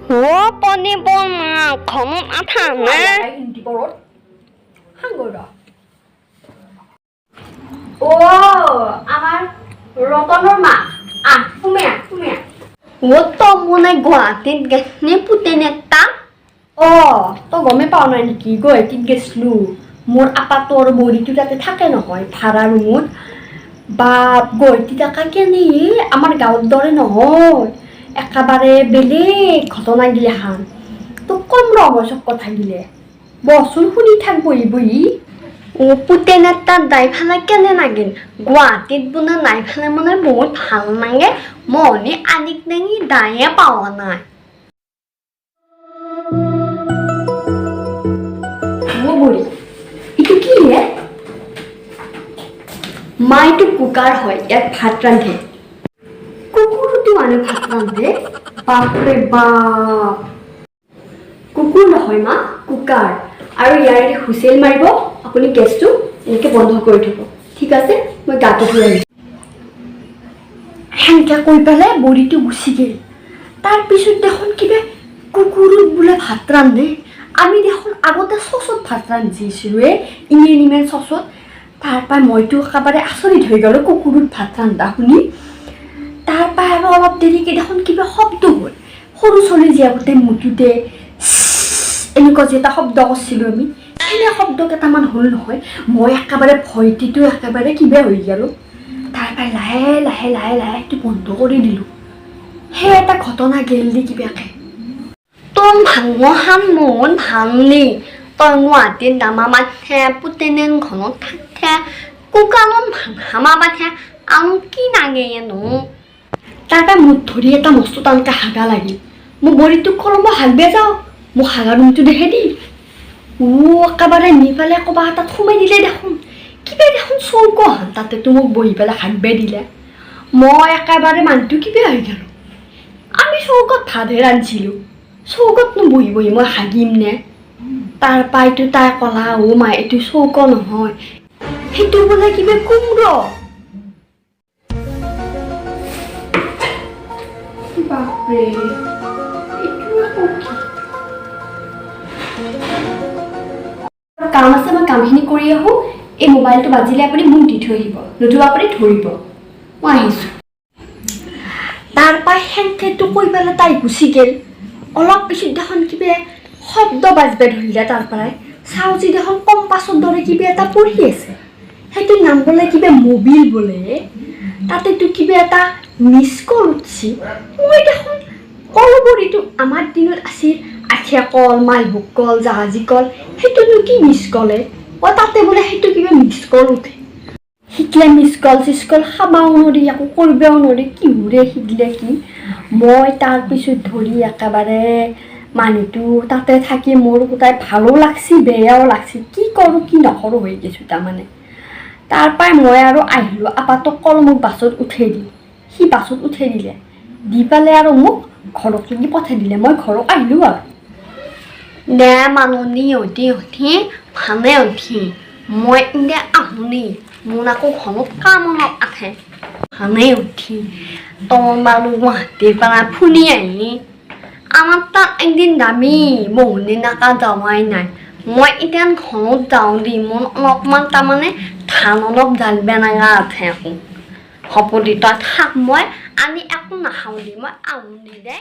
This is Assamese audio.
পনি বনা ঘমত আঠা নে হিন্দি পৰত হাংগৰ আমাৰ ৰতনৰ মা তুমি তো মনে গুৱাহাটীত গেছনি পুতেনে তা তই গমেই পাৱ নাই নেকি গুৱাহাটীত গেছলো মোৰ আপাটোৰ বৰিটো তাতে থাকে নহয় ভাড়া ৰুমত বাপ গুৱাহাটী থাকা কেনে আমাৰ গাঁৱৰ দৰে নহয় একেবাৰে বেলেগ ঘটনা গিলাখান তোক কম ৰহস্যক কথা গিলে বচোন শুনি থাক বহি বহি পুতেনে তাত দাই ফালে কেনে লাগিল গুৱাহাটীত বোলে নাই ফালে মানে বহুত ভাল লাগে মনি আনিক নেঙি দায়ে পাৱা নাই বৰি এইটো কি হে মাইটো কুকাৰ হয় ইয়াত ভাত ৰান্ধে কুকুৰটো মানে ভাত ৰান্ধে বাপৰে বাপ কুকুৰ নহয় মা কুকাৰ আৰু ইয়াৰে হুইচেল মাৰিব আপুনি গেছটো এনেকৈ বন্ধ কৰি থ'ব ঠিক আছে মই গাটো ধুই আহিছোঁ সেনেকৈ কৈ পেলাই বৰিটো গুচি গ'ল তাৰপিছত দেখোন কিবা কুকুৰত বোলে ভাত ৰান্ধে আমি দেখোন আগতে চচত ভাত ৰান্ধিছিলোঁ ইমেন চচত তাৰপৰা মইতো একেবাৰে আচৰিত হৈ গ'লোঁ কুকুৰত ভাত ৰান্ধা শুনি তাৰপৰা আৰু অলপ দেৰিকৈ দেখোন কিবা শব্দ হ'ল সৰু ছোৱালী যে আগতে মুঠোতে এনেকুৱা যে এটা শব্দ কৰিছিলোঁ আমি এনে শব্দ কেইটামান হ'ল নহয় মই একেবাৰে ভয়টিতো একেবাৰে কিবা হৈ গ'লোঁ তাৰপৰা লাহে লাহে লাহে লাহে সেইটো বন্ধ কৰি দিলোঁ সেই এটা ঘটনা গেল দি কিবাকৈ তোৰ ভাঙহান মন ভালনি তই গুৱাহাটীত দামা বাঠে পুতেনেন ঘৰত থাকে কুকানত হামা বাঠে আৰু কি লাগে এনো তাৰপৰা মুঠ ধৰি এটা মস্ত টানকৈ হাগা লাগিল মোৰ বৰিটোক ক'লোঁ মই হাগবে যাওঁ মোক হাগা ৰুমটো দেখে দি একেবাৰে নি পেলাই ক'বা তাত সোমাই দিলে দেখোন কিবা দেখোন চৌকহান তাতেতো মোক বহি পেলাই হাগবে দিলে মই একেবাৰে মানুহটো কিবা হৈ গ'লোঁ আমি চৌকত ভাতহে ৰান্ধিছিলোঁ চৌকতনো বহি বহি মই হাগিম নে তাৰপৰা এইটো তাই ক'লা মা এইটো চৌক নহয় সেইটো বোলে কিবা কোমৰ বাপৰে কাম আছে মই কামখিনি কৰি আহোঁ এই মোবাইলটো বাজিলে আপুনি মোক দি থৈ আহিব নতুবা আপুনি ধৰিব মই আহিছোঁ তাৰপৰা সেনেকৈতো কৈ পেলাই তাই গুচি গ'ল অলপ পিছত দেখোন কিবা শব্দ বাজবে ধৰিলে তাৰ পৰাই চাওঁ যি দেখোন কম্পাছৰ দৰে কিবা এটা পঢ়ি আছে সেইটোৰ নাম বোলে কিবা মবিল বোলে তাতেতো কিবা এটা মিছ কল উঠছি মই দেখোন কলবৰিটো আমাৰ দিনত আছিল আঠিয়া কল মালভোগ কল জাহাজী কল সেইটোনো কি মিছ কলে তাতে বোলে সেইটো কিবা মিছ কল উঠে শিকিলে মিছ কল চিছ কল খাবাও নৰি একো কৰিবও নৰি কিহোৰে শিকিলে কি মই তাৰপিছত ধৰি একেবাৰে মানুহটো তাতে থাকি মোৰ গোটাই ভালো লাগছি বেয়াও লাগছি কি কৰোঁ কি নকৰোঁ হৈ গৈছোঁ তাৰমানে তাৰপৰাই মই আৰু আহিলোঁ আপাতক কল মোক বাছত উঠাই দিলোঁ সি বাছত উঠাই দিলে দি পেলাই আৰু মোক ঘৰত লাগি পঠাই দিলে মই ঘৰত আহিলোঁ আৰু দে মানুহ অতি অতি ভালে অতি মই এতিয়া আহোঁনি মোৰ আকৌ ঘৰত কাম অলপ আছে ভালে উঠি তই বাৰু গুৱাহাটীৰ পৰা ফুৰি আহিলি আমাৰ তাত একদিন যাবি বহুত দিনাকা যাৱাই নাই মই এতিয়া ঘৰত যাওঁ দি মোৰ অলপমান তাৰমানে ধান অলপ জালিব লগা আছে আকৌ হ'ব দি তই থাক মই আনি একো নাখাওঁ দি মই আহোঁ দি দে